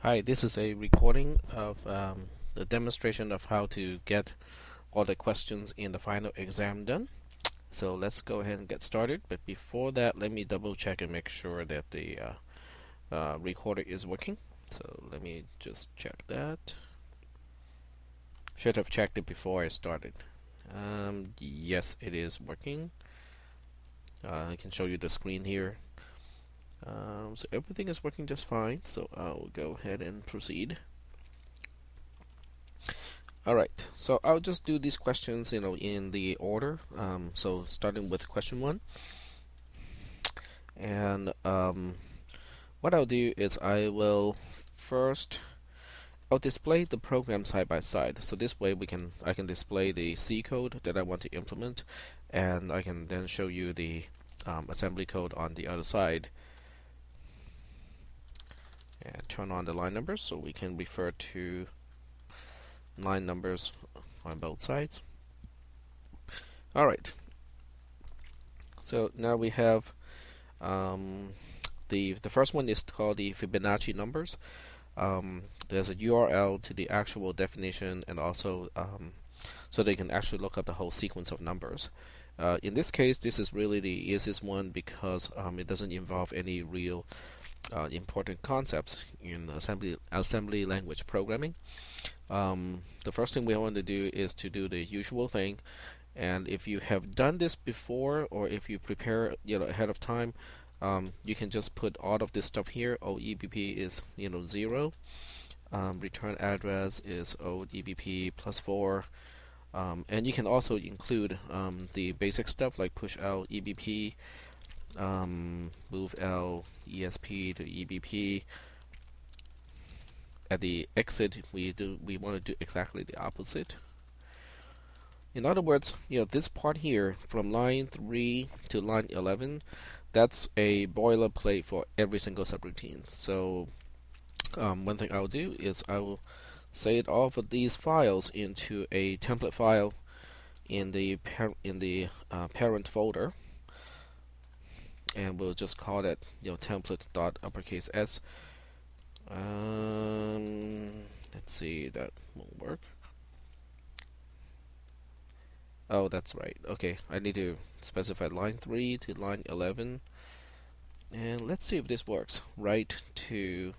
Hi, this is a recording of the demonstration of how to get all the questions in the final exam done. So let's go ahead and get started. But before that, let me double check and make sure that the recorder is working. So let me just check that. Should have checked it before I started. Yes, it is working. I can show you the screen here. So everything is working just fine, so I'll go ahead and proceed. Alright, so I'll just do these questions, in the order. So starting with question 1. And what I'll do is I'll display the program side by side. So this way I can display the C code that I want to implement, and I can then show you the assembly code on the other side. And turn on the line numbers so we can refer to line numbers on both sides. Alright, so now we have the first one is called the Fibonacci Numbers. There's a URL to the actual definition, and also so they can actually look up the whole sequence of numbers. In this case, this is really the easiest one because it doesn't involve any real important concepts in assembly language programming. The first thing we want to do is to do the usual thing, and if you have done this before, or if you prepare ahead of time, you can just put all of this stuff here. OEBP is 0. Return address is OEBP plus 4. And you can also include the basic stuff like push out EBP, move L ESP to EBP. At the exit, we want to do exactly the opposite. In other words, this part here from line 3 to line 11, that's a boilerplate for every single subroutine. So one thing I'll do is I will save all of these files into a template file in the parent folder, and we'll just call that template.uppercase S. Let's see, that won't work. Oh, that's right. Okay, I need to specify line 3 to line 11, and let's see if this works. Write to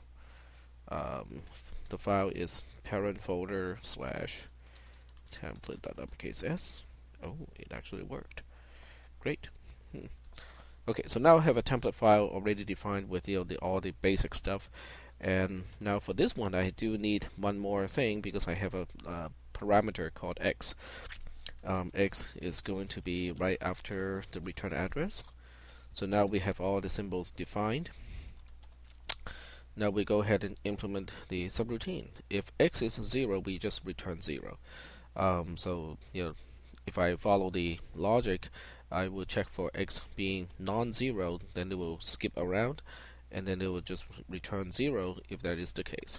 the file is parent folder / template.uppercase S. Oh, it actually worked. Great. Okay, so now I have a template file already defined with all the basic stuff. And now for this one, I do need one more thing because I have a parameter called X. X is going to be right after the return address. So now we have all the symbols defined. Now we go ahead and implement the subroutine. If X is 0, we just return 0. So if I follow the logic, I will check for X being non-zero, then it will skip around, and then it will just return 0 if that is the case.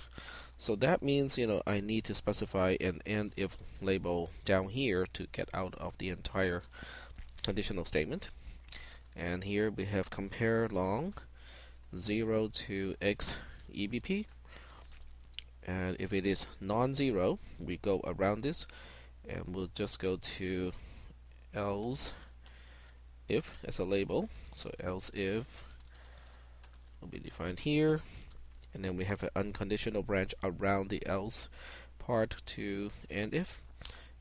So that means I need to specify an end if label down here to get out of the entire conditional statement. And here we have compare long 0 to X EBP, and if it is non-zero, we go around this, and we'll just go to else if as a label. So else if will be defined here, and then we have an unconditional branch around the else part to end if.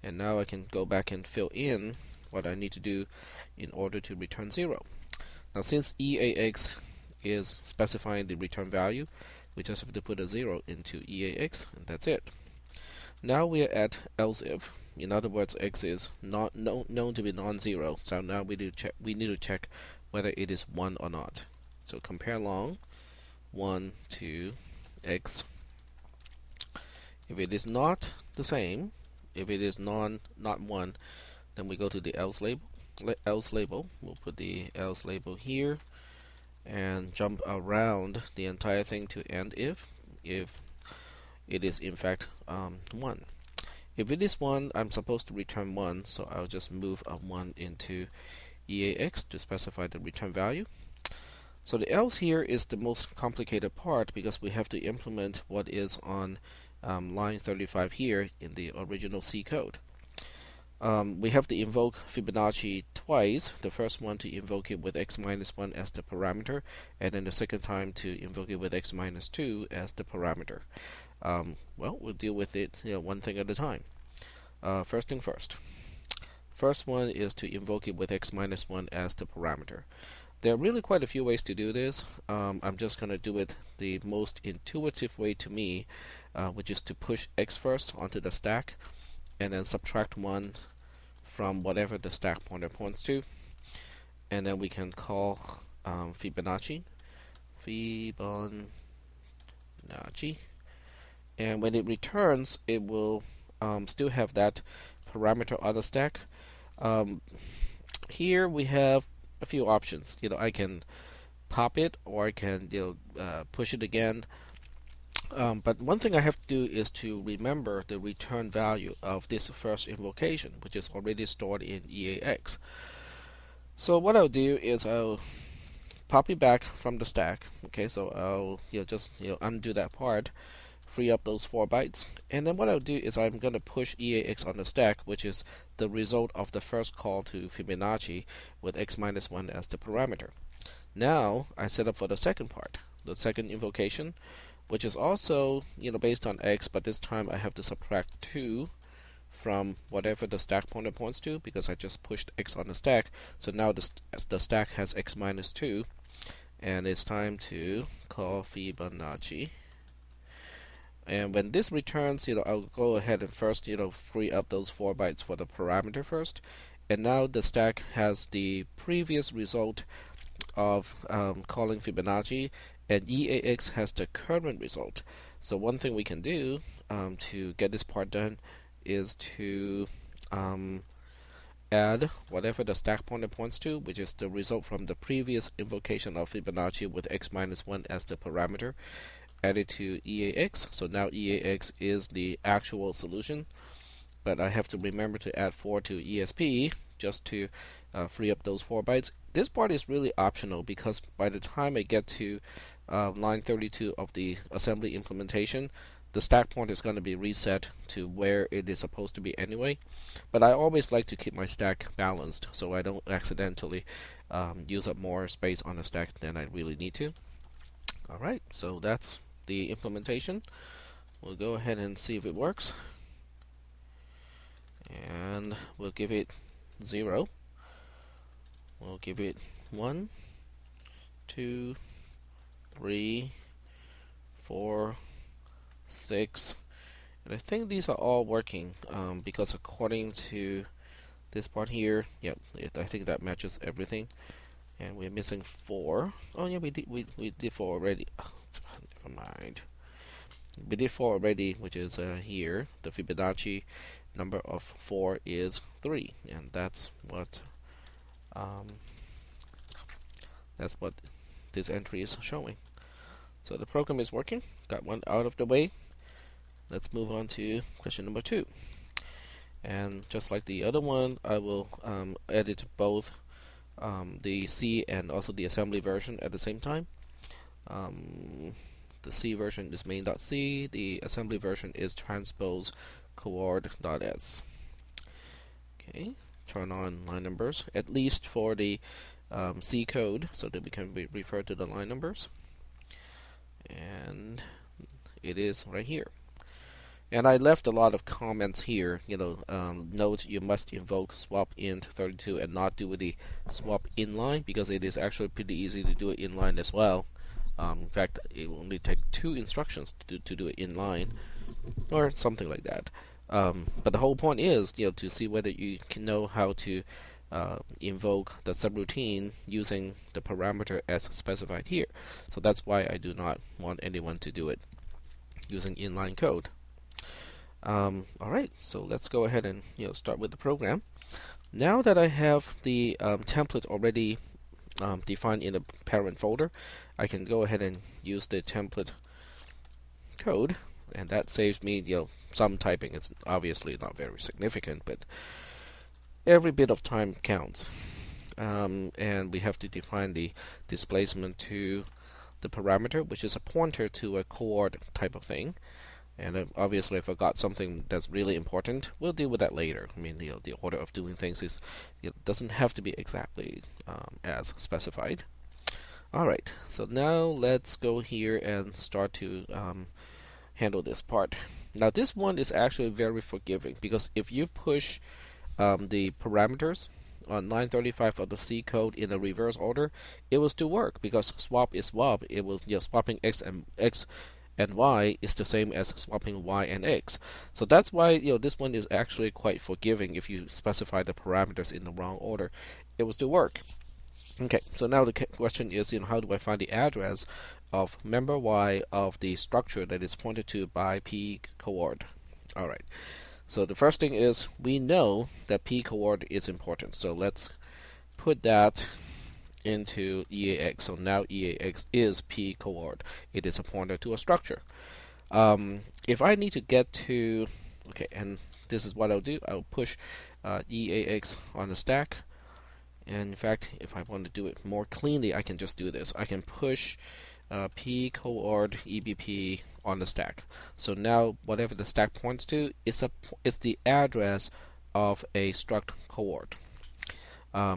And now I can go back and fill in what I need to do in order to return 0. Now since EAX is specifying the return value, we just have to put a 0 into EAX, and that's it. Now we are at else if. In other words, X is not known to be non-zero, so now we need to check whether it is 1 or not. So compare long 1 to X. If it is not the same, if it is not 1, then we go to the else label. We'll put the else label here and jump around the entire thing to end if it is in fact 1. If it is 1, I'm supposed to return 1, so I'll just move a 1 into EAX to specify the return value. So the else here is the most complicated part because we have to implement what is on line 35 here in the original C code. We have to invoke Fibonacci twice. The first one to invoke it with x minus 1 as the parameter, and then the second time to invoke it with x minus 2 as the parameter. Well, we'll deal with it one thing at a time. First thing first. First one is to invoke it with x minus 1 as the parameter. There are really quite a few ways to do this. I'm just going to do it the most intuitive way to me, which is to push x first onto the stack, and then subtract 1 from whatever the stack pointer points to, and then we can call Fibonacci, and when it returns, it will still have that parameter on the stack. Here we have a few options. I can pop it, or I can push it again. But one thing I have to do is to remember the return value of this first invocation, which is already stored in EAX. So what I'll do is I'll pop it back from the stack. Okay, so I'll just undo that part, free up those 4 bytes, and then what I'll do is I'm going to push EAX on the stack, which is the result of the first call to Fibonacci with x minus 1 as the parameter. Now I set up for the second part, the second invocation, which is also based on x, but this time I have to subtract 2 from whatever the stack pointer points to, because I just pushed x on the stack. So now the stack has x minus 2, and it's time to call Fibonacci. And when this returns, I'll go ahead and first free up those 4 bytes for the parameter first, and now the stack has the previous result of calling Fibonacci, and EAX has the current result. So one thing we can do to get this part done is to add whatever the stack pointer points to, which is the result from the previous invocation of Fibonacci with x minus 1 as the parameter, add it to EAX. So now EAX is the actual solution, but I have to remember to add 4 to Esp just to free up those 4 bytes. This part is really optional because by the time I get to line 32 of the assembly implementation, the stack point is going to be reset to where it is supposed to be anyway. But I always like to keep my stack balanced so I don't accidentally use up more space on the stack than I really need to. Alright, so that's the implementation. We'll go ahead and see if it works. And we'll give it 0. We'll give it 1, 2, 3, 4, 6, and I think these are all working because according to this part here, I think that matches everything. And we're missing 4. Oh yeah, we did 4 already. Oh, never mind. We did 4 already, which is here. The Fibonacci number of 4 is 3, and that's what this entry is showing. So the program is working. Got one out of the way. Let's move on to question number 2. And just like the other one, I will edit both the C and also the assembly version at the same time. The C version is main.c. The assembly version is transpose coord.s. Okay, turn on line numbers, at least for the C code, so that we can refer to the line numbers. And it is right here. And I left a lot of comments here. Note you must invoke swap int 32 and not do the swap inline, because it is actually pretty easy to do it inline as well. In fact, it will only take 2 instructions to do it inline, or something like that. But the whole point is, to see whether you can know how to invoke the subroutine using the parameter as specified here. So that's why I do not want anyone to do it using inline code. Alright, so let's go ahead and start with the program. Now that I have the template already defined in the parent folder, I can go ahead and use the template code, and that saves me some typing. It's obviously not very significant, but every bit of time counts. and we have to define the displacement to the parameter, which is a pointer to a coord type of thing. And obviously, if I got something that's really important, we'll deal with that later. I mean, the order of doing things is doesn't have to be exactly as specified. All right, so now let's go here and start to handle this part. Now, this one is actually very forgiving because if you push the parameters on line 35 of the C code in the reverse order, it will still work because swap is swap. It will swapping x and y is the same as swapping y and x. So that's why this one is actually quite forgiving. If you specify the parameters in the wrong order, it will still work. Okay, so now the question is, how do I find the address of member y of the structure that is pointed to by p coord? All right. So the first thing is we know that p coord is important. So let's put that into EAX. So now EAX is p coord. It is a pointer to a structure. If I need to get to, okay, and this is what I'll do. I'll push EAX on the stack. And in fact, if I want to do it more cleanly, I can just do this. I can push p coord EBP on the stack. So now whatever the stack points to is the address of a struct coord.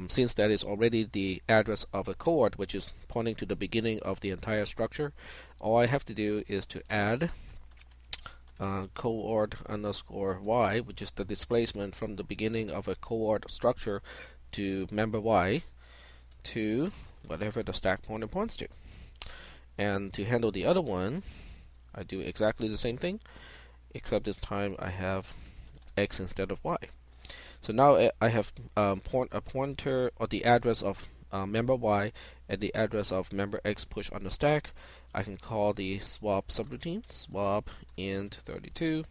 Since that is already the address of a coord, which is pointing to the beginning of the entire structure, all I have to do is to add coord underscore y, which is the displacement from the beginning of a coord structure to member y to whatever the stack pointer points to. And to handle the other one, I do exactly the same thing, except this time I have x instead of y. So now I have a pointer or the address of member y and the address of member x pushed on the stack. I can call the swap subroutine, swap int 32.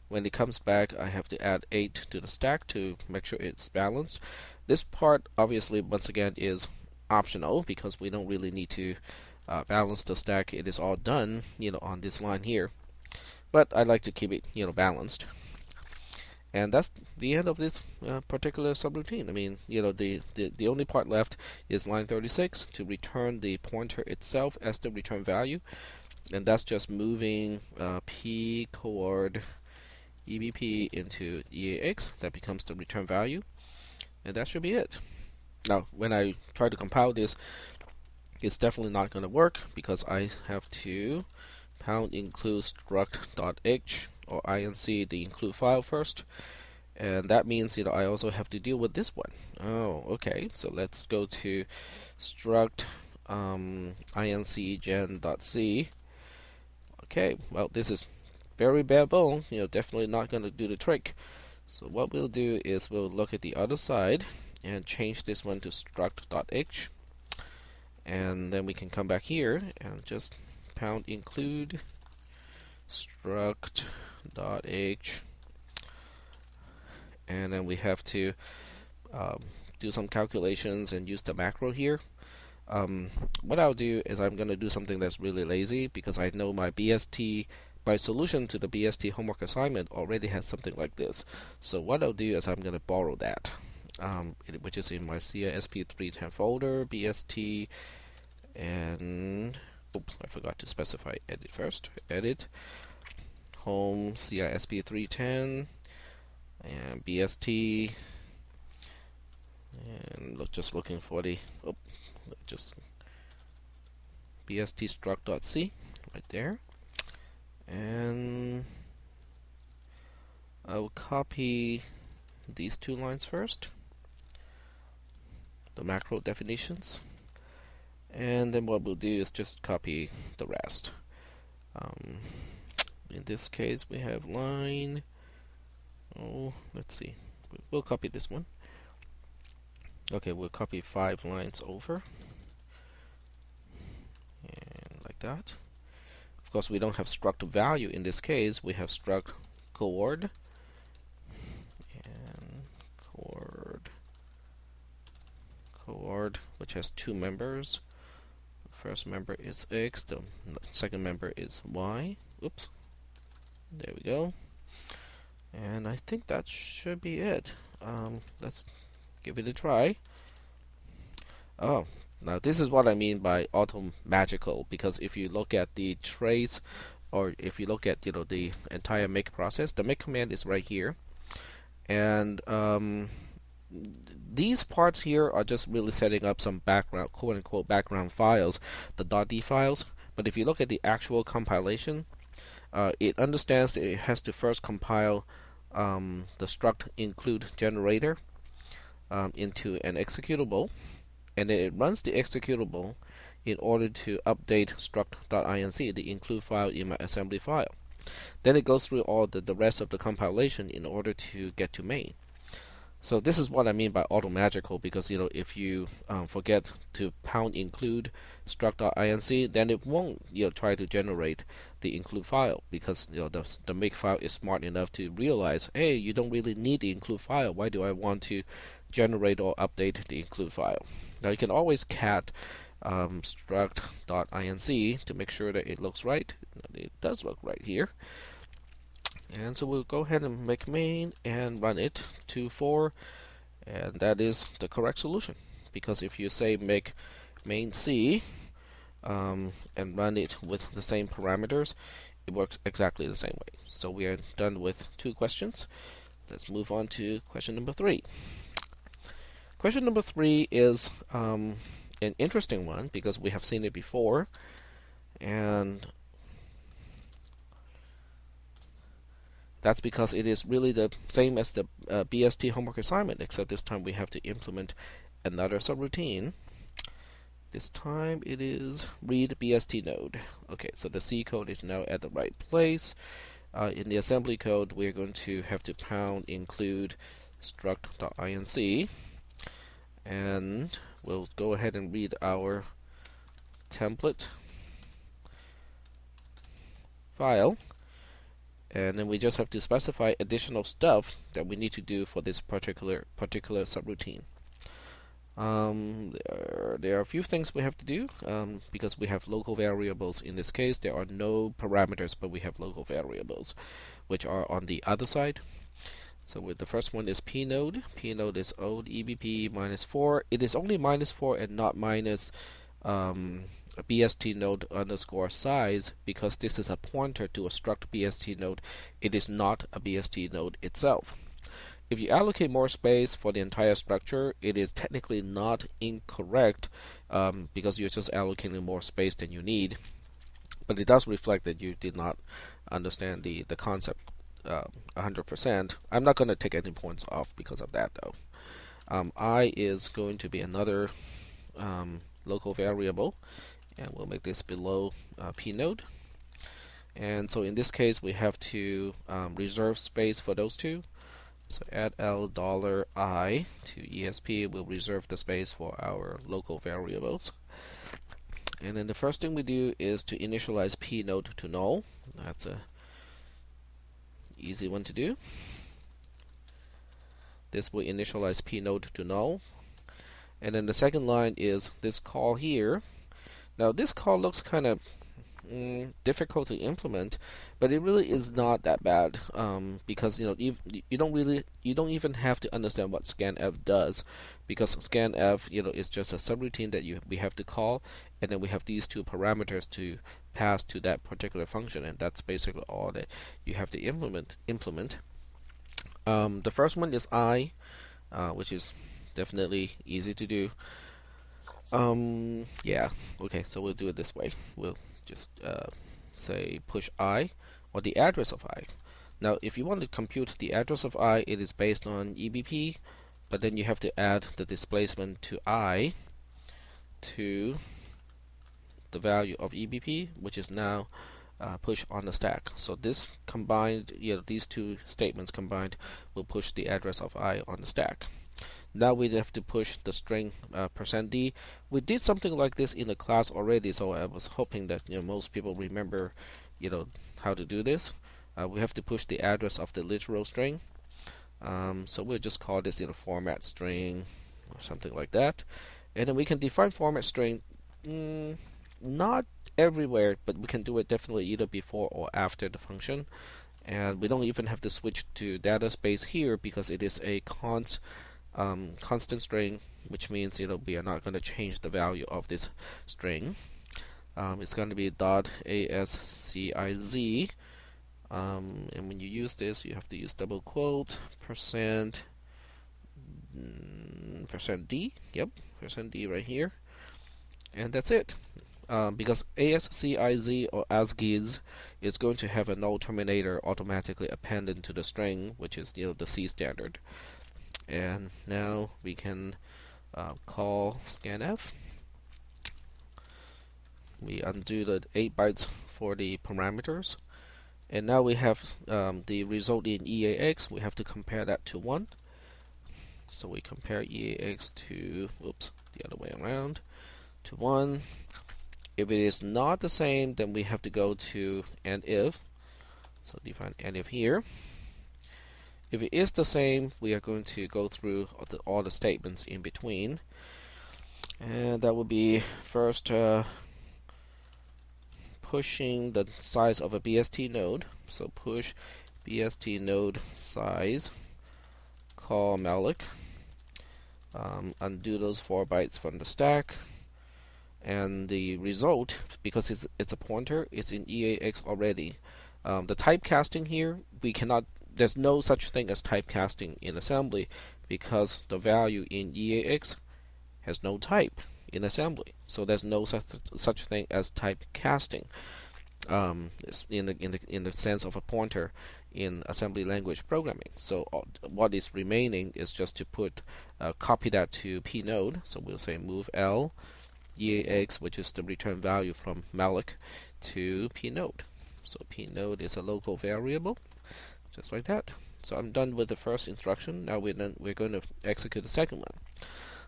When it comes back, I have to add 8 to the stack to make sure it's balanced. This part, obviously, once again, is optional because we don't really need to balance the stack. It is all done, on this line here. But I like to keep it, balanced. And that's the end of this particular subroutine. I mean, the only part left is line 36 to return the pointer itself as the return value. And that's just moving p coord EBP into EAX. That becomes the return value. And that should be it. Now, when I try to compile this, it's definitely not going to work because I have to pound include struct.h or inc the include file first. And that means I also have to deal with this one. Oh, okay. So let's go to struct inc gen.c. Okay, well, this is very bare bone, definitely not going to do the trick. So what we'll do is we'll look at the other side and change this one to struct.h. And then we can come back here and just pound include struct.h. And then we have to do some calculations and use the macro here. What I'll do is I'm going to do something that's really lazy because I know my solution to the BST homework assignment already has something like this. So what I'll do is I'm going to borrow that, which is in my Esp310 folder, BST, and oops, I forgot to specify edit first. Edit, home, Esp310, and BST, and just looking for the BST struct.c right there. And I'll copy these two lines first, the macro definitions, and then what we'll do is just copy the rest. In this case, we have line, let's see, we'll copy this one. Okay, we'll copy 5 lines over, and like that. Of course, we don't have struct value in this case. We have struct coord and coord, which has 2 members. The first member is x. The second member is y. Oops. There we go. And I think that should be it. Let's give it a try. Oh, now this is what I mean by auto magical, because if you look at the trace, or if you look at the entire make process, the make command is right here, and these parts here are just really setting up some background, quote unquote, background files, the .d files. But if you look at the actual compilation, it understands that it has to first compile the struct include generator into an executable, and then it runs the executable in order to update struct.inc, the include file in my assembly file. Then it goes through all the rest of the compilation in order to get to main. So this is what I mean by automagical, because if you forget to pound include struct.inc, then it won't try to generate the include file, because the make file is smart enough to realize, hey, you don't really need the include file. Why do I want to generate or update the include file? Now you can always cat struct.inc to make sure that it looks right. It does look right here. And so we'll go ahead and make main and run it 2.4, and that is the correct solution. Because if you say make main C and run it with the same parameters, it works exactly the same way. So we are done with 2 questions. Let's move on to question number 3. Question number 3 is an interesting one because we have seen it before, and that's because it is really the same as the BST homework assignment, except this time we have to implement another subroutine. This time it is read BST node. Okay, so the C code is now at the right place. In the assembly code, we're going to have to pound include struct.inc, and we'll go ahead and read our template file. And then we just have to specify additional stuff that we need to do for this particular subroutine. There are a few things we have to do because we have local variables. In this case, there are no parameters, but we have local variables, which are on the other side. So with the first one is p node. P node is old EBP -4. It is only -4 and not minus BST node underscore size, because this is a pointer to a struct BST node. It is not a BST node itself. If you allocate more space for the entire structure, it is technically not incorrect because you're just allocating more space than you need. But it does reflect that you did not understand the concept 100%. I'm not going to take any points off because of that, though. I is going to be another local variable, and we'll make this below p node. And so in this case, we have to reserve space for those two. So add $i to ESP will reserve the space for our local variables. And then the first thing we do is to initialize p node to null. That's a easy one to do. This will initialize p node to null. And then the second line is this call here. Now this call looks kind of difficult to implement, but it really is not that bad because you don't even have to understand what scanf does, because scanf is just a subroutine that we have to call, and then we have these 2 parameters to pass to that particular function, and that's basically all that you have to implement. The first one is I, which is definitely easy to do. Yeah, okay, so we'll do it this way. We'll just say push I, or the address of I. Now if you want to compute the address of I, it is based on EBP, but then you have to add the displacement to I to the value of EBP, which is now pushed on the stack. So this combined, these 2 statements combined will push the address of I on the stack. Now we have to push the string %d. We did something like this in the class already, so I was hoping that most people remember how to do this. We have to push the address of the literal string. So we'll just call this format string or something like that. And then we can define format string not everywhere, but we can do it definitely either before or after the function. And we don't even have to switch to data space here because it is a const constant string, which means we are not going to change the value of this string. It's going to be .asciz, and when you use this, you have to use double quote percent %d, yep, %d right here, and that's it. Because ASCIZ or ASCIIZ is going to have a null terminator automatically appended to the string, which is the C standard. And now we can call scanf. We undo the 8 bytes for the parameters, and now we have the result in EAX. We have to compare that to 1. So we compare EAX to, oops, the other way around, to 1. If it is not the same, then we have to go to and if. So define and if here. If it is the same, we are going to go through all the statements in between. And that would be first pushing the size of a BST node. So push BST node size, call malloc, undo those 4 bytes from the stack. And the result, because it's a pointer, is in EAX already. The typecasting here, there's no such thing as typecasting in assembly, because the value in EAX has no type in assembly. So there's no such thing as typecasting in the sense of a pointer in assembly language programming. So what is remaining is just to copy that to P node. So we'll say move L EAX, which is the return value from malloc, to P node. So P node is a local variable, just like that. So I'm done with the first instruction. Now we're going to execute the second one.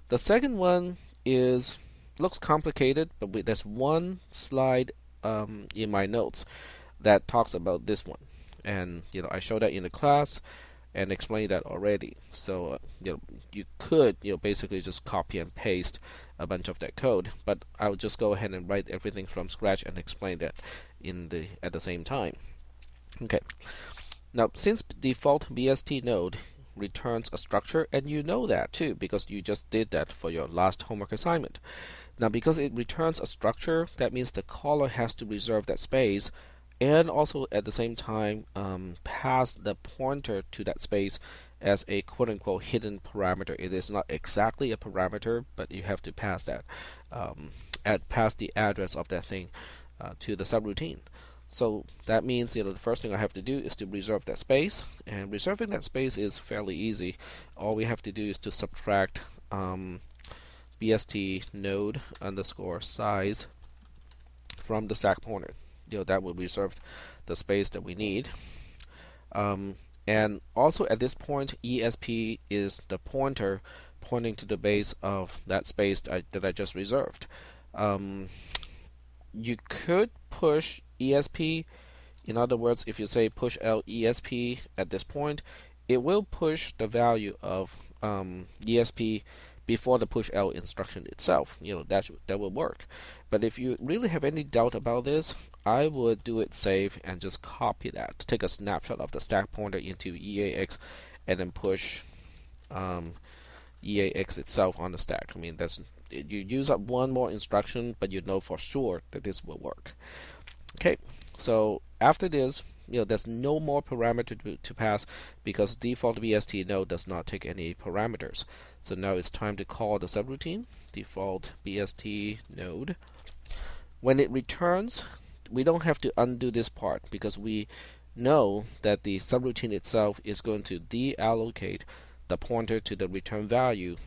The second one looks complicated, but there's one slide in my notes that talks about this one, and I showed that in the class and explained that already. So you could basically just copy and paste a bunch of that code, but I'll just go ahead and write everything from scratch and explain that at the same time. Okay. Now, since default BST node returns a structure, and you know that too because you just did that for your last homework assignment. Now, because it returns a structure, that means the caller has to reserve that space and also at the same time pass the pointer to that space as a quote-unquote hidden parameter. It is not exactly a parameter, but you have to pass that, pass the address of that thing to the subroutine. So that means the first thing I have to do is to reserve that space, and reserving that space is fairly easy. All we have to do is to subtract BST node underscore size from the stack pointer. That will reserve the space that we need. And also at this point, Esp is the pointer pointing to the base of that space that I just reserved. You could push Esp. In other words, if you say push L Esp at this point, it will push the value of Esp before the push L instruction itself. That will work. But if you really have any doubt about this, I would do it safe and just copy that. Take a snapshot of the stack pointer into EAX and then push EAX itself on the stack. I mean, you use up one more instruction, but you know for sure that this will work. Okay, so after this, there's no more parameter to pass because default BST node does not take any parameters. So now it's time to call the subroutine, default BST node. When it returns, we don't have to undo this part because we know that the subroutine itself is going to deallocate the pointer to the return value,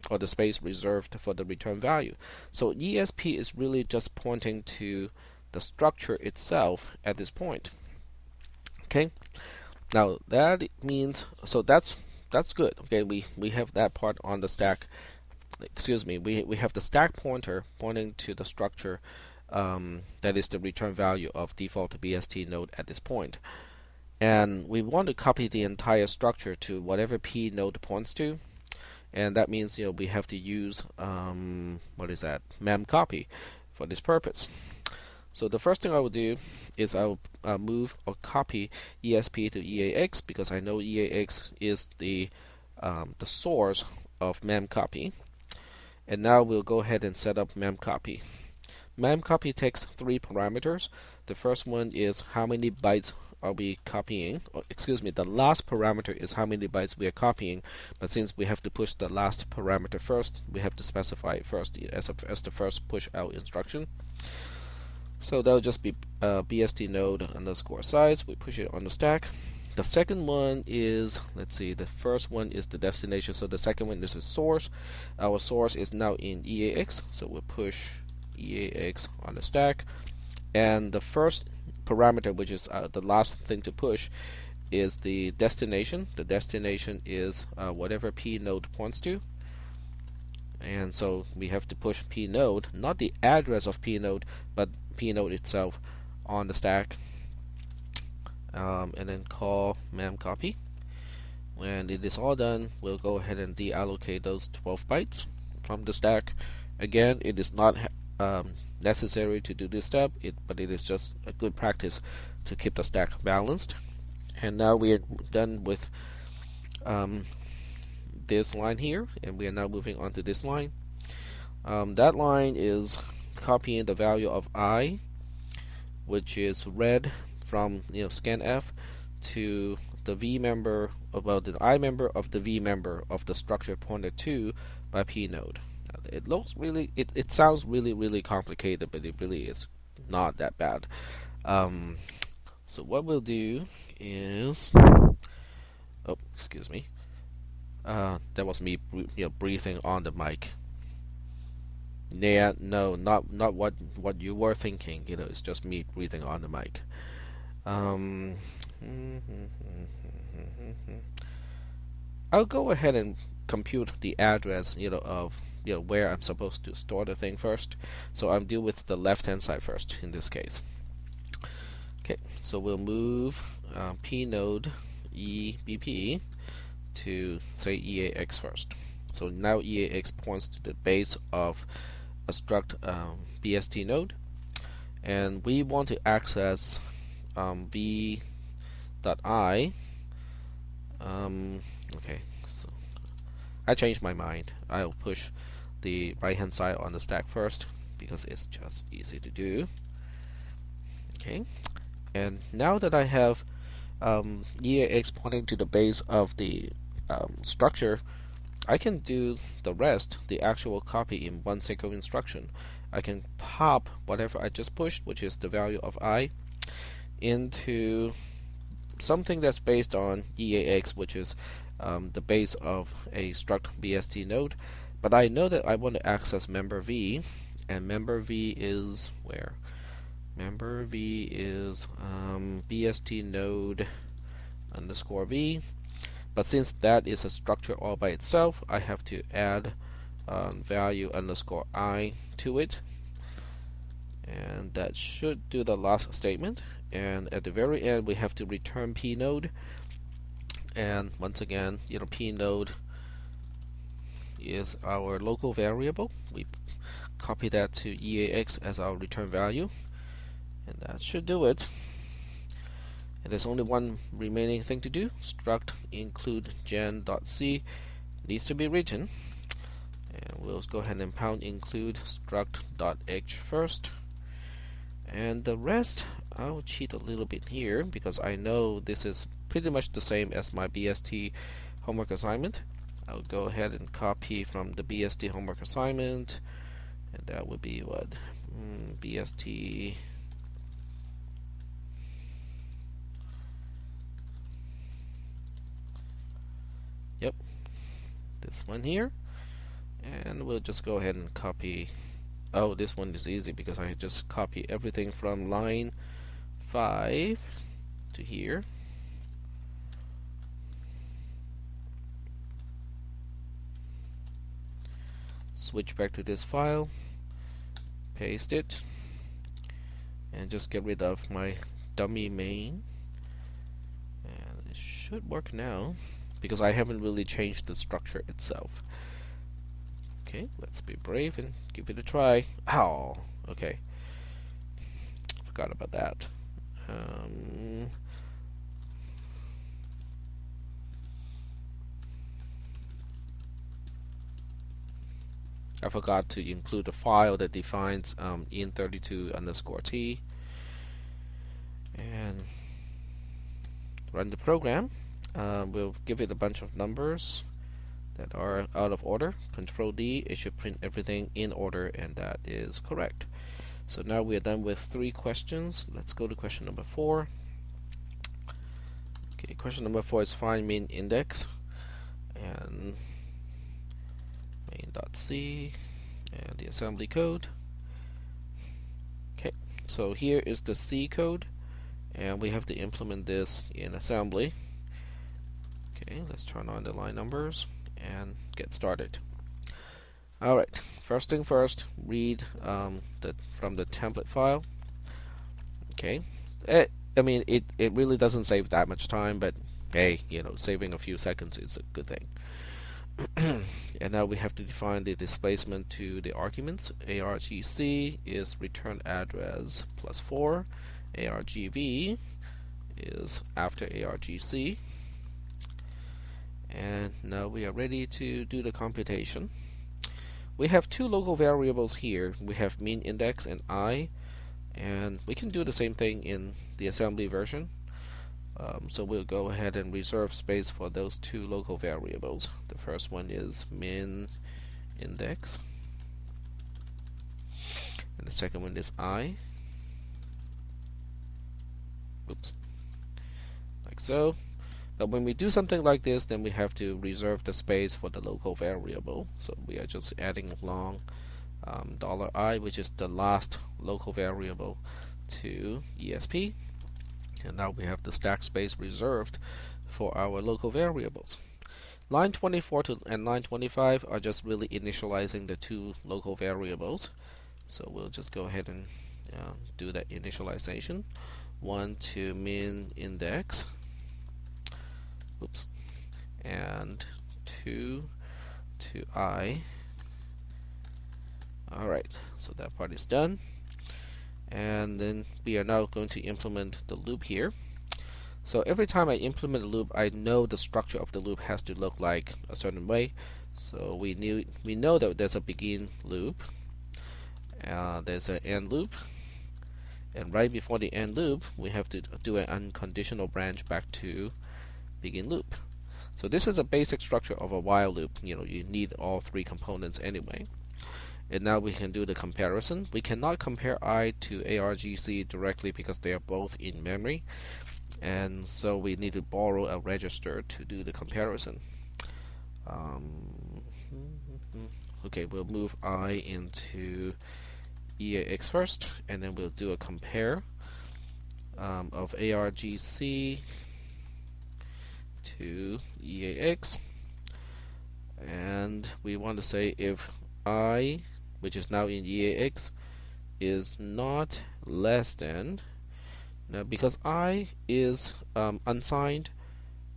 or the space reserved for the return value. So Esp is really just pointing to the structure itself at this point. Okay, now that means, so that's good. Okay, we have that part on the stack. Excuse me, we have the stack pointer pointing to the structure that is the return value of default BST node at this point. And we want to copy the entire structure to whatever P node points to. And that means we have to use Mem Copy for this purpose. So the first thing I will do is I will move or copy Esp to EAX because I know EAX is the source of Mem Copy. And now we'll go ahead and set up Mem Copy. Mem Copy takes 3 parameters. The first one is how many bytes are we copying. Excuse me, the last parameter is how many bytes we are copying. But since we have to push the last parameter first, we have to specify it first as the first push out instruction. So that'll just be BST node underscore size. We push it on the stack. The second one is, let's see, the first one is the destination. So the second one is the source. Our source is now in EAX. So we'll push EAX on the stack. And the first parameter, which is the last thing to push, is the destination. The destination is whatever P node points to. And so we have to push P node, not the address of P node, but P node itself on the stack. And then call Mem Copy. When it is all done, we'll go ahead and deallocate those 12 bytes from the stack. Again, it is not necessary to do this step, but it is just a good practice to keep the stack balanced. And now we are done with this line here, and we are now moving on to this line. That line is copying the value of I, which is read from scanf to the V member, about the I member of the V member of the structure pointed to by P node. It looks really, it sounds really complicated, but it really is not that bad. So what we'll do is, oh, excuse me, that was me, breathing on the mic. Yeah, no, not what you were thinking. It's just me breathing on the mic. I'll go ahead and compute the address, of where I'm supposed to store the thing first. So I'll deal with the left-hand side first in this case. Okay, so we'll move P node EBP to say EAX first. So now EAX points to the base of a struct BST node, and we want to access v.i. Okay, so I changed my mind. I'll push the right hand side on the stack first because it's just easy to do. Okay, and now that I have EAX pointing to the base of the structure, I can do the rest, the actual copy, in one single instruction. I can pop whatever I just pushed, which is the value of I, into something that's based on EAX, which is the base of a struct BST node. But I know that I want to access member V, and member V is where? Member V is BST node underscore V. But since that is a structure all by itself, I have to add value underscore I to it. And that should do the last statement. And at the very end, we have to return P node. And once again, P node is our local variable. We copy that to EAX as our return value. And that should do it. And there's only one remaining thing to do. Struct include gen.c needs to be written. And we'll go ahead and pound include struct.h first. And the rest, I'll cheat a little bit here because I know this is pretty much the same as my BST homework assignment. I'll go ahead and copy from the BST homework assignment, and that would be what? BST. Yep, this one here. And we'll just go ahead and copy. Oh, this one is easy because I just copy everything from line 5 to here. Switch back to this file, paste it, and just get rid of my dummy main. And it should work now because I haven't really changed the structure itself. Okay, let's be brave and give it a try. Ow! Okay. Forgot about that. I forgot to include the file that defines in32_t, and run the program. We'll give it a bunch of numbers that are out of order. Control D, it should print everything in order, and that is correct. So now we are done with 3 questions. Let's go to question number 4. Okay, question number 4 is find mean index, and main.c and the assembly code. Okay, so here is the C code, and we have to implement this in assembly. Okay, let's turn on the line numbers and get started. Alright, first thing first, read from the template file. Okay, I mean, it really doesn't save that much time, but hey, saving a few seconds is a good thing. And now we have to define the displacement to the arguments. argc is return address +4. argv is after argc. And now we are ready to do the computation. We have 2 local variables here. We have mean index and I, and we can do the same thing in the assembly version. So we'll go ahead and reserve space for those 2 local variables. The first one is min index, and the second one is I. Oops, like so. But when we do something like this, then we have to reserve the space for the local variable. So we are just adding long $I, which is the last local variable, to ESP. And now we have the stack space reserved for our local variables. Line 24 and line 25 are just really initializing the 2 local variables. So we'll just go ahead and do that initialization. 1 to min index. Oops. And 2 to I. Alright, so that part is done. And then we are now going to implement the loop here. So every time I implement a loop, I know the structure of the loop has to look like a certain way. So we know that there's a begin loop, there's an end loop, and right before the end loop, we have to do an unconditional branch back to begin loop. So this is a basic structure of a while loop. You need all 3 components anyway. And now we can do the comparison. We cannot compare I to argc directly because they are both in memory, and so we need to borrow a register to do the comparison. Okay, we'll move I into EAX first, and then we'll do a compare of argc to EAX, and we want to say if I, which is now in EAX, is not less than. Now, because I is unsigned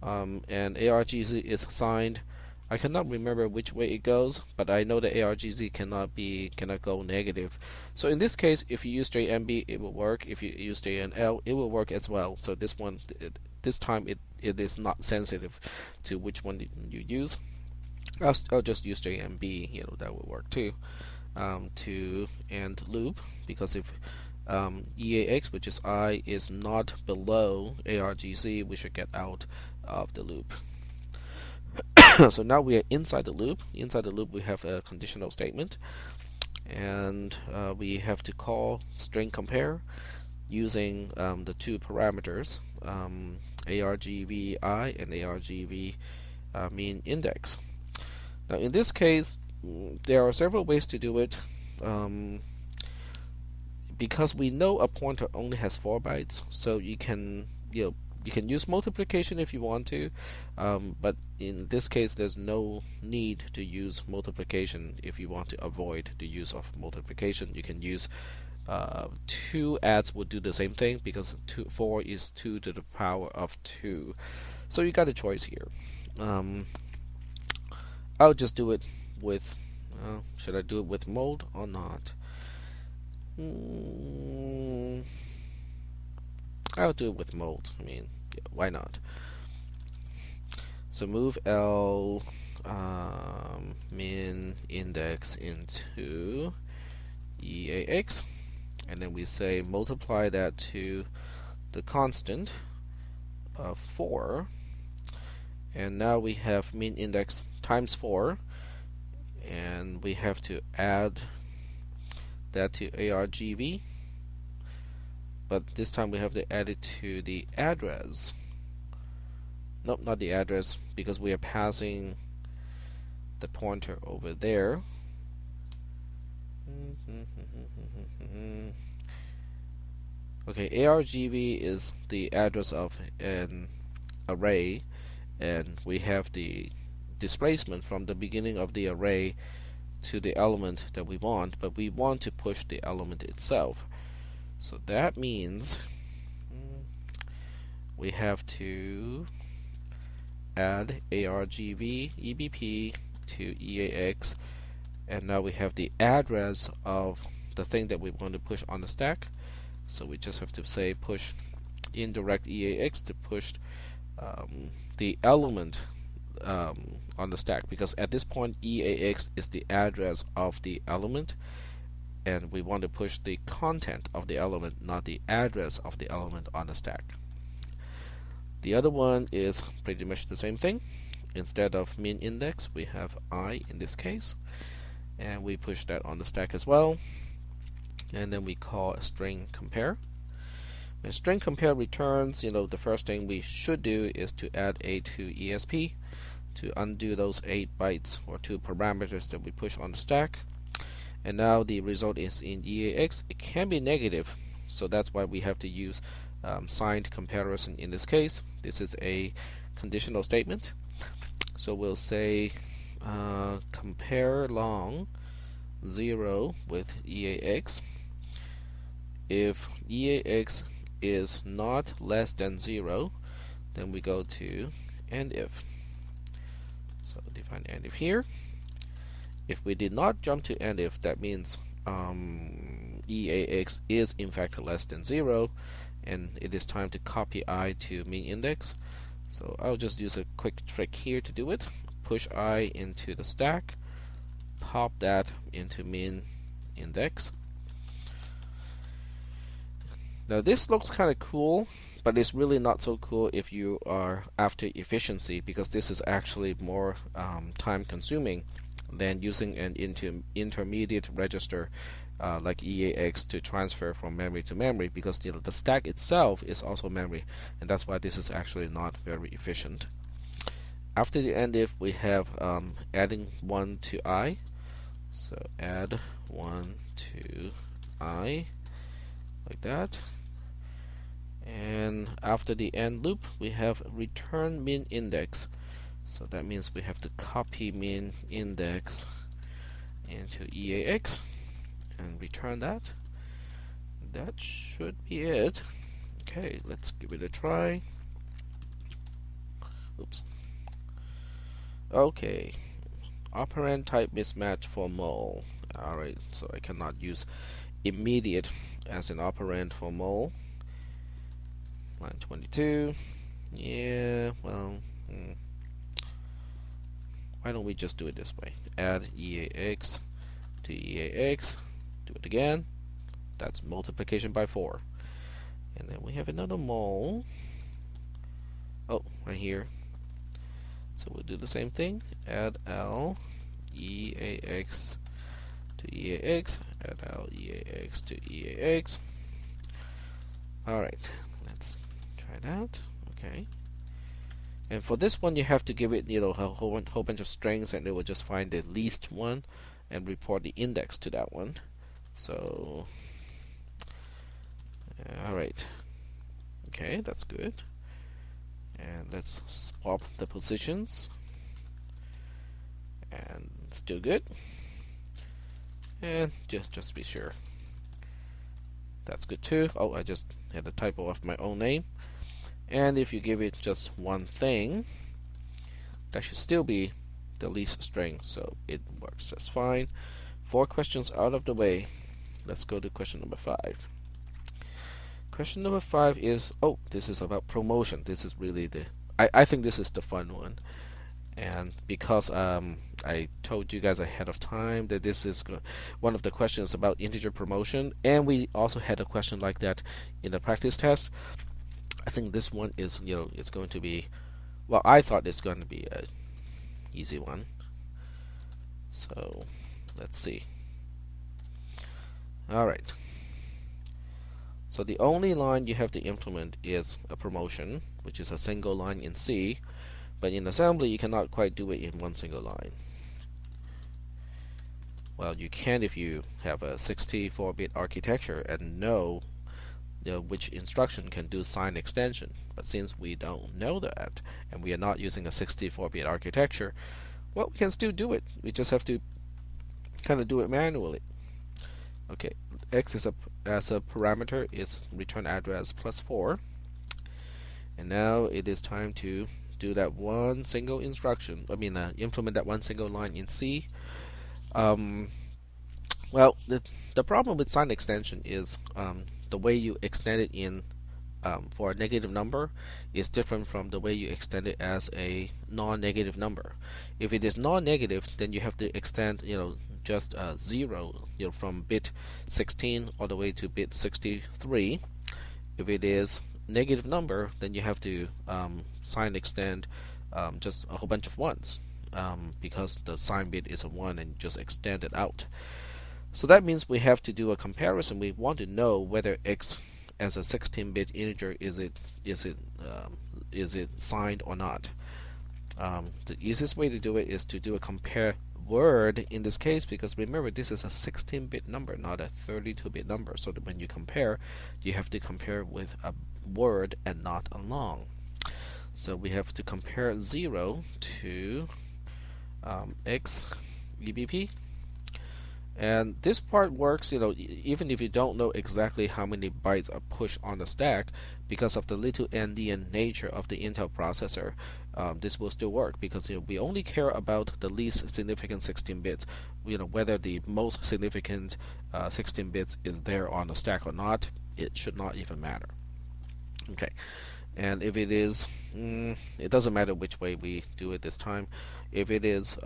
and argc is signed, I cannot remember which way it goes, but I know that argc cannot go negative. So in this case, if you use JMB, it will work. If you use JNL, it will work as well. So this one, this time it is not sensitive to which one you use. I'll just use JMB, that will work too, to end loop, because if EAX, which is I, is not below argc, we should get out of the loop. So now we are inside the loop. Inside the loop, we have a conditional statement, and we have to call string compare using the 2 parameters, argvi and argv mean index. Now in this case, there are several ways to do it. Because we know a pointer only has 4 bytes, so you can use multiplication if you want to, but in this case there's no need to use multiplication. If you want to avoid the use of multiplication, you can use 2 adds would do the same thing, because 4 is 2 to the power of 2. So you got a choice here. I'll just do it with, should I do it with mode or not? I'll do it with mode. I mean, yeah, why not? So move L min index into EAX, and then we say multiply that to the constant of 4, and now we have min index times 4, and we have to add that to argv, but this time we have to add it to the address. Nope, not the address, because we are passing the pointer over there. Okay, argv is the address of an array, and we have the displacement from the beginning of the array to the element that we want, but we want to push the element itself. So that means we have to add argv ebp to EAX, and now we have the address of the thing that we want to push on the stack. So we just have to say push indirect EAX to push the element on the stack, because at this point EAX is the address of the element, and we want to push the content of the element, not the address of the element on the stack. The other one is pretty much the same thing. Instead of min index, we have I in this case, and we push that on the stack as well, and then we call a string compare. When string compare returns, the first thing we should do is to add a to Esp to undo those 8 bytes or 2 parameters that we push on the stack. And now the result is in EAX. It can be negative, so that's why we have to use signed comparison in this case. This is a conditional statement. So we'll say compare long 0 with EAX. If EAX is not less than 0, then we go to end if. So define end if here. If we did not jump to end if, that means EAX is in fact less than 0, and it is time to copy I to min index. So I'll just use a quick trick here to do it. Push I into the stack, pop that into min index. Now this looks kind of cool, but it's really not so cool if you are after efficiency, because this is actually more time consuming than using an intermediate register like EAX to transfer from memory to memory, because the stack itself is also memory, and that's why this is actually not very efficient. After the end if, we have adding 1 to I, so add 1 to I like that, and after the end loop we have return min index. So that means we have to copy min index into EAX and return that. That should be it. Okay, let's give it a try. Oops. Okay, operand type mismatch for mole. Alright, so I cannot use immediate as an operand for mole. Line 22. Yeah, well, why don't we just do it this way? Add EAX to EAX. Do it again. That's multiplication by 4. And then we have another mole. Oh, right here. So we'll do the same thing. Add L EAX to EAX. Add L EAX to EAX. Alright, let's try that. Okay. And for this one, you have to give it, a whole bunch of strings, and it will just find the least one and report the index to that one. So, alright. Okay, that's good. And let's swap the positions. And still good. And just be sure. That's good too. Oh, I just had a typo of my own name. And if you give it just one thing, that should still be the least string, so it works just fine. 4 questions out of the way. Let's go to question number 5. Question number 5 is, this is about promotion. This is really I think this is the fun one. And because I told you guys ahead of time that this is one of the questions about integer promotion, and we also had a question like that in the practice test, I think this one is, it's going to be, well, I thought it's going to be a easy one. So let's see. Alright. So the only line you have to implement is a promotion, which is a single line in C, but in assembly you cannot quite do it in one single line. Well, you can if you have a 64-bit architecture and know, which instruction can do sign extension. But since we don't know that, and we are not using a 64-bit architecture, well, we can still do it. We just have to kind of do it manually. Okay, x is as a parameter is return address +4, and now it is time to do that one single instruction. Implement that one single line in C. Well, the problem with sign extension is the way you extend it in for a negative number is different from the way you extend it as a non-negative number. If it is non-negative, then you have to extend, just 0, from bit 16 all the way to bit 63. If it is negative number, then you have to sign extend just a whole bunch of ones, because the sign bit is a 1 and just extend it out. So that means we have to do a comparison. We want to know whether x as a 16-bit integer is it signed or not. The easiest way to do it is to do a compare word in this case, because remember this is a 16-bit number, not a 32-bit number. So that when you compare, you have to compare with a word and not a long. So we have to compare 0 to x EBP. And this part works, even if you don't know exactly how many bytes are pushed on the stack, because of the little endian nature of the Intel processor. This will still work, because we only care about the least significant 16 bits. Whether the most significant 16 bits is there on the stack or not, it should not even matter. Okay, and if it is, it doesn't matter which way we do it this time. If it is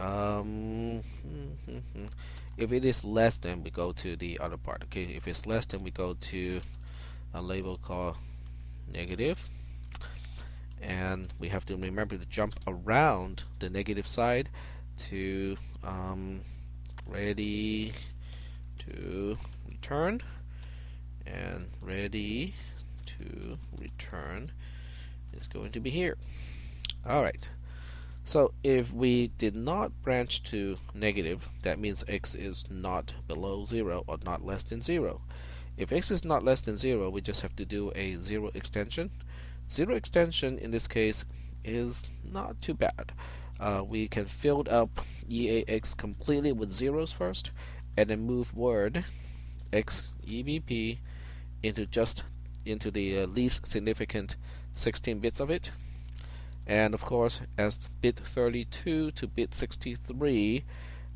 if it is less than, we go to the other part. Okay, if it's less than, we go to a label called negative, and we have to remember to jump around the negative side to ready to return, and ready to return is going to be here. Alright, so if we did not branch to negative, that means x is not below 0 or not less than 0. If x is not less than 0, we just have to do a 0 extension. 0 extension in this case is not too bad. We can fill up EAX completely with zeros first, and then move word x EBP into the least significant 16 bits of it. And of course, as bit 32 to bit 63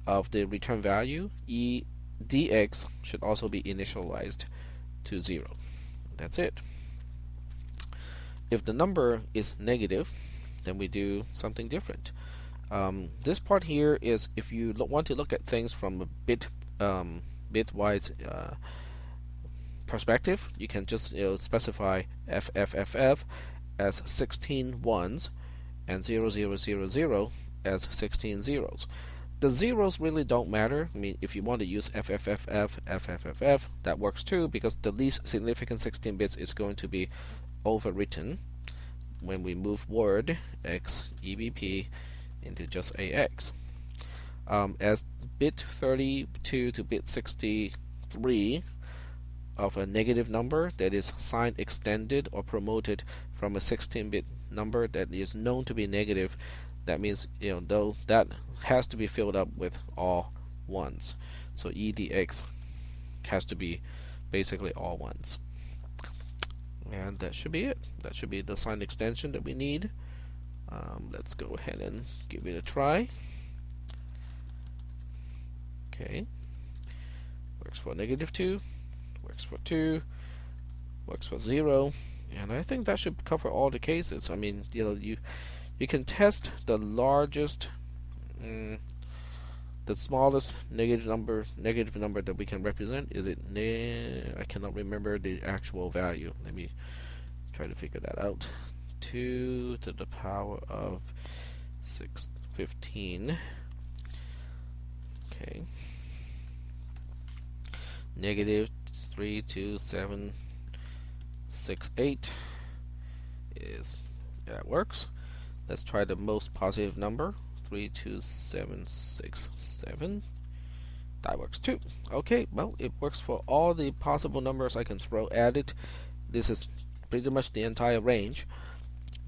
of the return value, EDX should also be initialized to 0. That's it. If the number is negative, then we do something different. This part here is if you want to look at things from a bitwise perspective, you can just specify FFFF as 16 ones and 0000 as 16 zeros. The zeros really don't matter. If you want to use FFFF, that works too, because the least significant 16 bits is going to be overwritten when we move word x EBP into just AX. As bit 32 to bit 63 of a negative number that is sign extended or promoted from a 16-bit number that is known to be negative, that means though that has to be filled up with all ones. So EDX has to be basically all ones. And that should be it. That should be the sign extension that we need. Let's go ahead and give it a try. Okay. Works for -2, works for 2, works for 0, and I think that should cover all the cases. You You can test the largest, the smallest negative number that we can represent. Is it I cannot remember the actual value. Let me try to figure that out. 2 to the power of 615. Okay. Negative 32768 is, that works. Let's try the most positive number, 32767. That works too. Okay, well, it works for all the possible numbers I can throw at it. This is pretty much the entire range.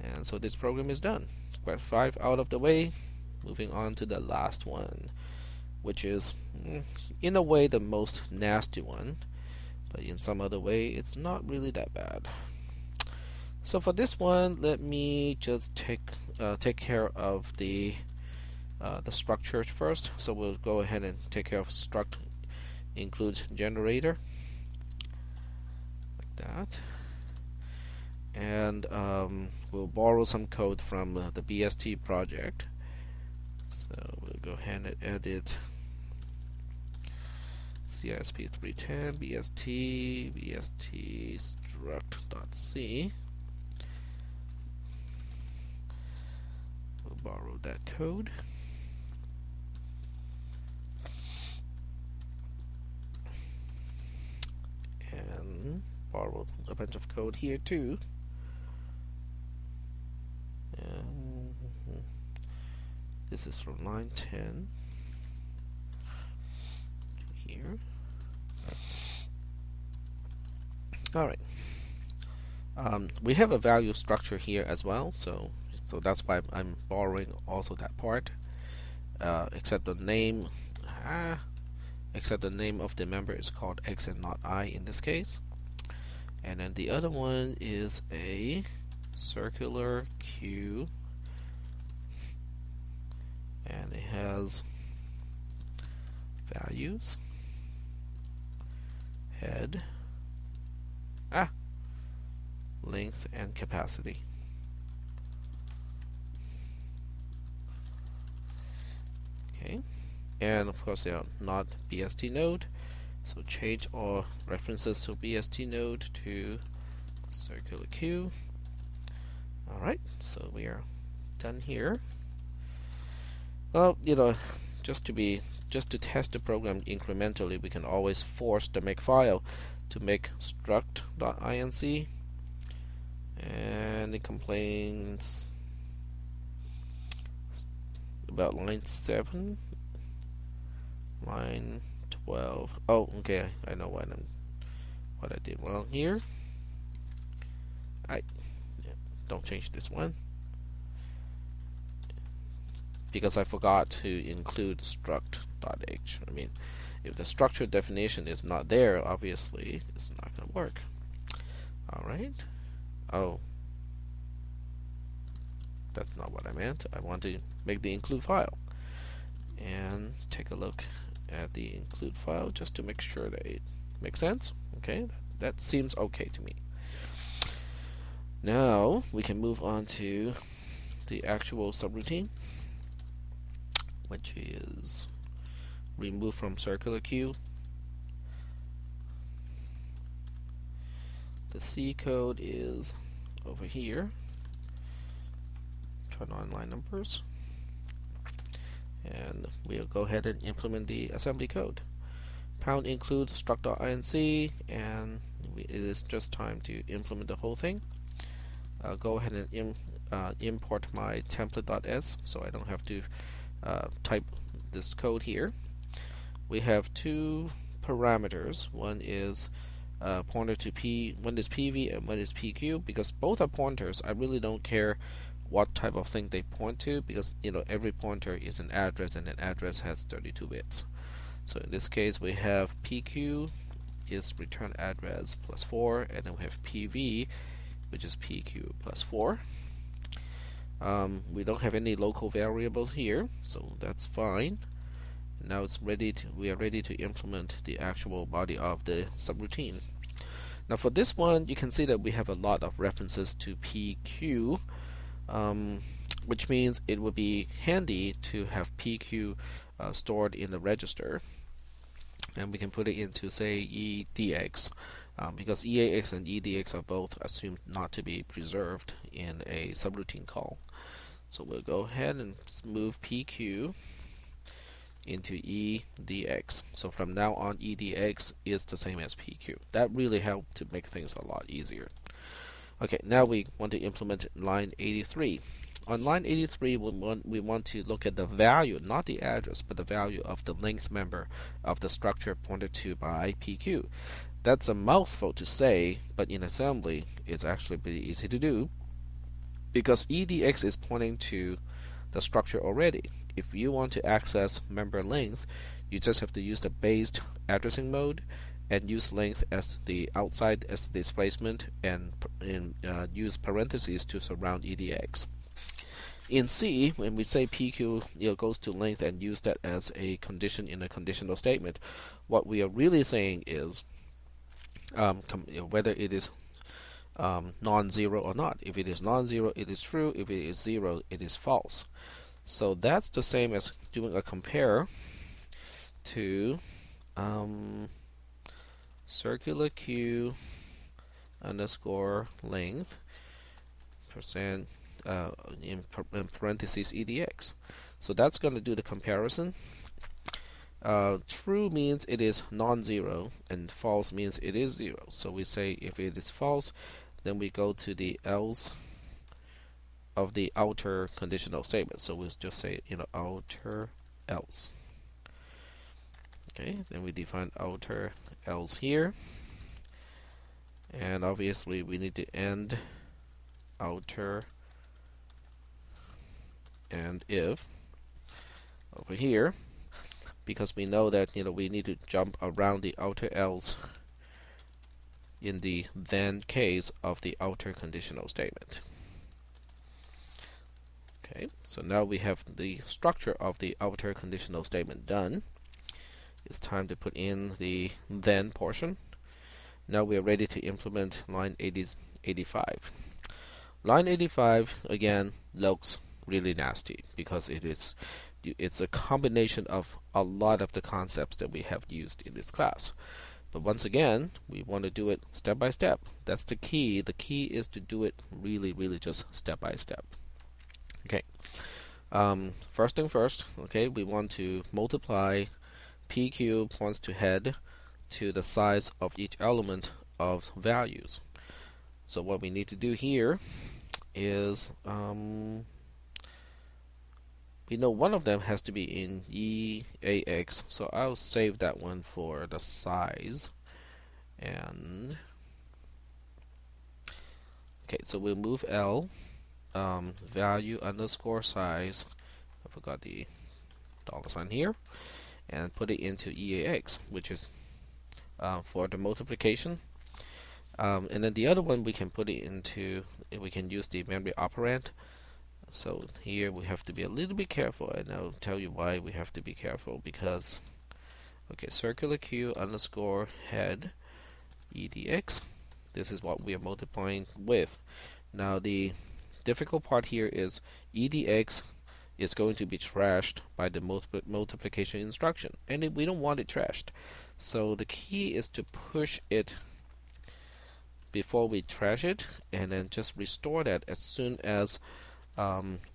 And so this program is done. Got 5 out of the way. Moving on to the last one, which is, in a way, the most nasty one. But in some other way, it's not really that bad. So for this one, let me just take care of the structure first. So we'll go ahead and take care of struct includes generator, like that. And we'll borrow some code from the BST project. So we'll go ahead and edit cisp310 bst struct.c. We'll borrow that code. And borrow a bunch of code here too. This is from line 10 to here. Alright. We have a value structure here as well, so that's why I'm borrowing also that part. Except the name of the member is called X and not I in this case. And then the other one is a circular queue, and it has values, head, length, and capacity. Okay, and of course they are not BST node, so change all references to BST node to circular queue. Alright, so we are done here. Well, just to test the program incrementally, we can always force the makefile to make struct.inc, and it complains about line 7, line 12. Oh, okay, I know what I did wrong here. Don't change this one, because I forgot to include struct.h. I mean, if the structure definition is not there, obviously it's not going to work. Alright. Oh, that's not what I meant. I want to make the include file. And take a look at the include file just to make sure that it makes sense. Okay, that seems okay to me. Now we can move on to the actual subroutine, which is remove from circular queue. The C code is over here. Turn on line numbers, and we'll go ahead and implement the assembly code. Pound include struct.inc, and it is just time to implement the whole thing. I'll go ahead and import my template.s, so I don't have to type this code here. We have two parameters. One is pointer to P, one is PV and one is PQ. Because both are pointers, I really don't care what type of thing they point to, because every pointer is an address, and an address has 32 bits. So in this case we have PQ is return address plus 4, and then we have PV, which is PQ plus 4. We don't have any local variables here, so that's fine. Now it's ready we are ready to implement the actual body of the subroutine. Now for this one, you can see that we have a lot of references to PQ. which means it would be handy to have PQ stored in the register, and we can put it into, say, EDX, because EAX and EDX are both assumed not to be preserved in a subroutine call. So we'll go ahead and move PQ into EDX. So from now on, EDX is the same as PQ. That really helped to make things a lot easier. Okay, now we want to implement line 83. On line 83, we want to look at the value, not the address, but the value of the length member of the structure pointed to by PQ. That's a mouthful to say, but in assembly, it's actually pretty easy to do, because EDX is pointing to the structure already. If you want to access member length, you just have to use the based addressing mode and use length as the outside as the displacement, and use parentheses to surround EDX. In C, when we say PQ goes to length and use that as a condition in a conditional statement, what we are really saying is whether it is non-zero or not. If it is non-zero, it is true. If it is zero, it is false. So that's the same as doing a compare to circular Q underscore length percent in parentheses EDX. So that's going to do the comparison. True means it is non-zero, and false means it is zero. So we say if it is false, then we go to the else of the outer conditional statement. So we'll just say outer else. Okay, then we define outer else here, and obviously we need to end outer and if over here, because we know that we need to jump around the outer else in the then case of the outer conditional statement. Okay, so now we have the structure of the outer conditional statement done. It's time to put in the then portion. Now we are ready to implement line 85. Line 85 again looks really nasty because it's a combination of a lot of the concepts that we have used in this class. But once again, we want to do it step by step. That's the key. The key is to do it really just step by step. Okay. First thing first, okay, we want to multiply PQ points to head to the size of each element of values. So what we need to do here is we know one of them has to be in EAX, so I'll save that one for the size. And okay, so we'll move L value underscore size, I forgot the $sign here, and put it into EAX, which is for the multiplication. And then the other one we can put it into, we can use the memory operand. So here we have to be a little bit careful, and I'll tell you why we have to be careful. Because okay, circular Q underscore head EDX, this is what we are multiplying with. Now the difficult part here is EDX is going to be trashed by the multiplication instruction, and we don't want it trashed. So the key is to push it before we trash it, and then just restore that as soon as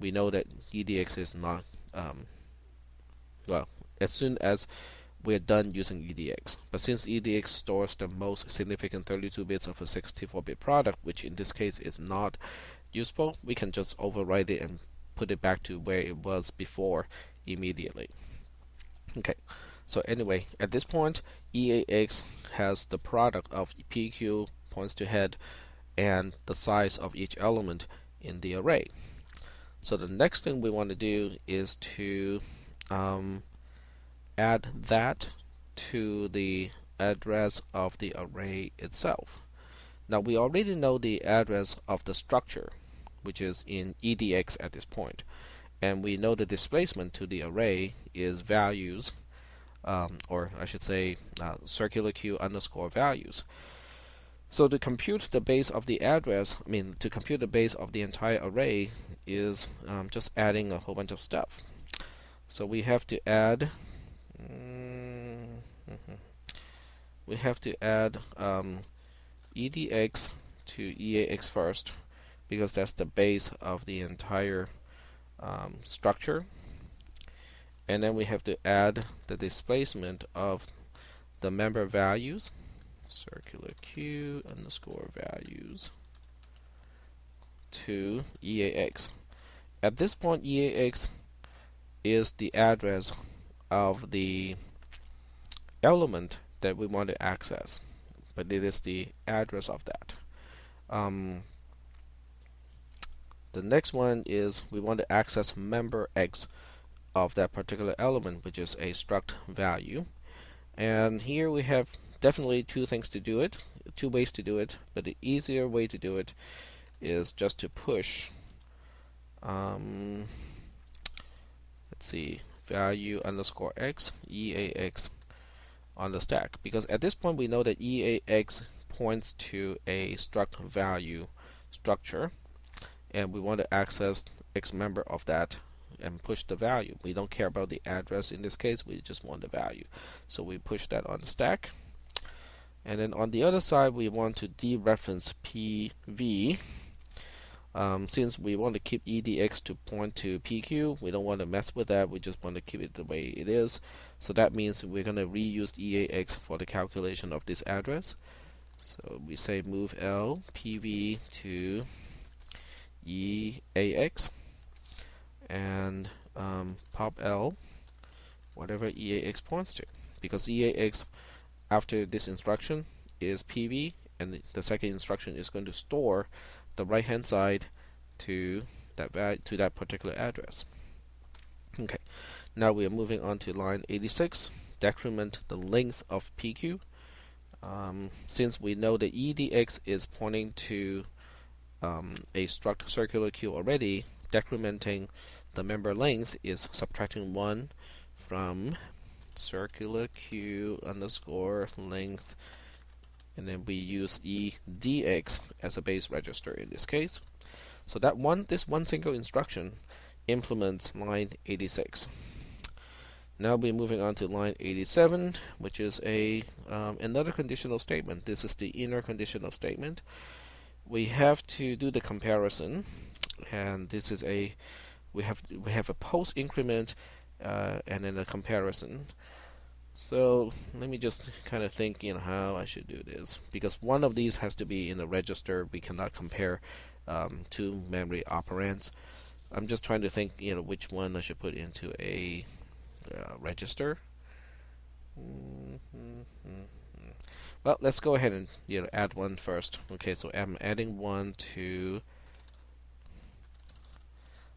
we know that EDX is not as soon as we're done using EDX. But since EDX stores the most significant 32 bits of a 64-bit product, which in this case is not useful, we can just overwrite it and put it back to where it was before immediately. Okay, so anyway, at this point, EAX has the product of PQ points to head and the size of each element in the array. So the next thing we want to do is to add that to the address of the array itself. Now we already know the address of the structure, which is in EDX at this point, and we know the displacement to the array is values, or I should say circular Q underscore values. So to compute the base of the address, to compute the base of the entire array, is just adding a whole bunch of stuff. So we have to add edx to eax first, because that's the base of the entire structure. And then we have to add the displacement of the member values, circular Q underscore values, to eax. At this point, eax is the address of the element that we want to access, but it is the address of that. The next one is we want to access member x of that particular element, which is a struct value. And here we have definitely two ways to do it, but the easier way to do it is just to push let's see, value underscore x eax on the stack, because at this point we know that eax points to a struct value structure, and we want to access x member of that and push the value. We don't care about the address in this case, we just want the value. So we push that on the stack. And then on the other side, we want to dereference PV. Since we want to keep edx to point to PQ, we don't want to mess with that, we just want to keep it the way it is. So that means we're going to reuse eax for the calculation of this address. So we say move L PV to eax, and pop L whatever eax points to, because eax after this instruction is PV, and the second instruction is going to store the right hand side to that particular address. Okay, now we are moving on to line 86, decrement the length of PQ. Since we know that edx is pointing to a struct circular Q already, decrementing the member length is subtracting 1 from circular Q underscore length, and then we use edx as a base register in this case. So that this one single instruction implements line 86. Now we're moving on to line 87, which is another conditional statement. This is the inner conditional statement. We have to do the comparison, and this is we have a post increment and then a comparison. So let me just kind of think, how I should do this, because one of these has to be in a register. We cannot compare two memory operands. I'm just trying to think, which one I should put into a register. Well, let's go ahead and add one first. Okay, so I'm adding one to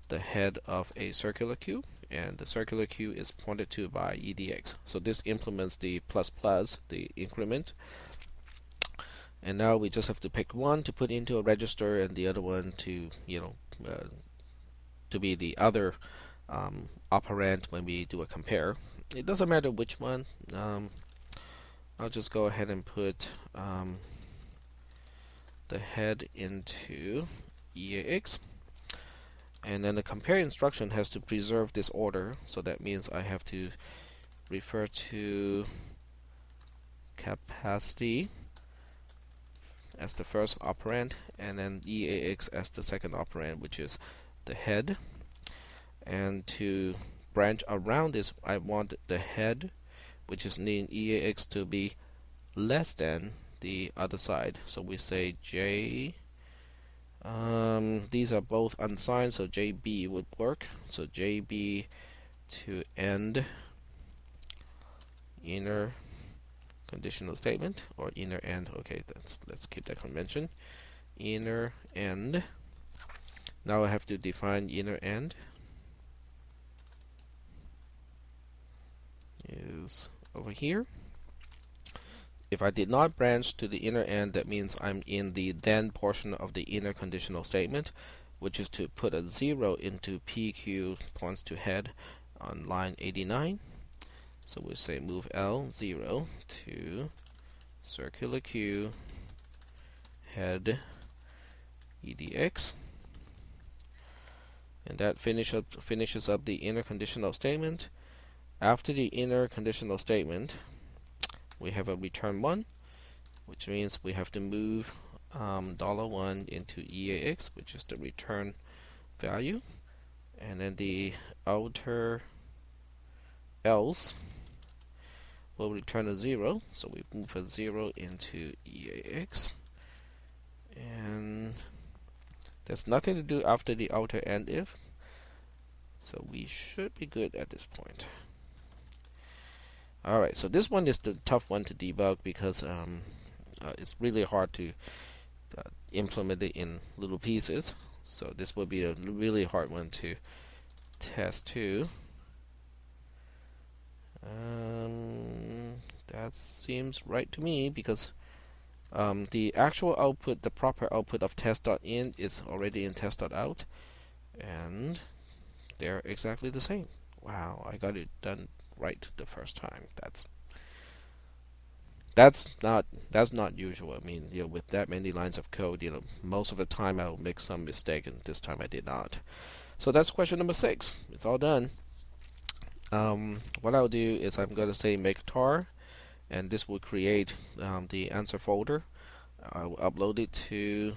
the head of a circular Q, and the circular Q is pointed to by edx. So this implements the plus plus, the increment. And now we just have to pick one to put into a register, and the other one to to be the other operand when we do a compare. It doesn't matter which one. I'll just go ahead and put the head into eax. And then the compare instruction has to preserve this order, so that means I have to refer to capacity as the first operand, and then eax as the second operand, which is the head. And to branch around this, I want the head, which is in eax, to be less than the other side. So we say J. These are both unsigned, so JB would work. So JB to end inner conditional statement, or inner end. Okay, let's keep that convention. Inner end. Now I have to define inner end. Is over here. If I did not branch to the inner end, that means I'm in the then portion of the inner conditional statement, which is to put a 0 into PQ points to head on line 89. So we'll say move L 0 to circular Q head edx. and that finishes up the inner conditional statement. After the inner conditional statement, we have a return 1, which means we have to move $1 into EAX, which is the return value, and then the outer else will return a 0, so we move a 0 into EAX, and there's nothing to do after the outer end if, so we should be good at this point. Alright, so this one is the tough one to debug because it's really hard to implement it in little pieces. So this will be a really hard one to test too. That seems right to me because the actual output, the proper output of test.in is already in test.out, and they're exactly the same. Wow, I got it done right the first time. That's not usual. I mean, with that many lines of code, most of the time I'll make some mistake, and this time I did not. So that's question number 6. It's all done. What I'll do is I'm going to say make tar, and this will create the answer folder. I'll upload it to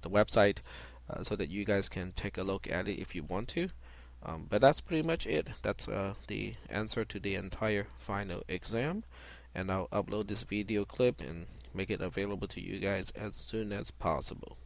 the website so that you guys can take a look at it if you want to. But that's pretty much it. That's the answer to the entire final exam, and I'll upload this video clip and make it available to you guys as soon as possible.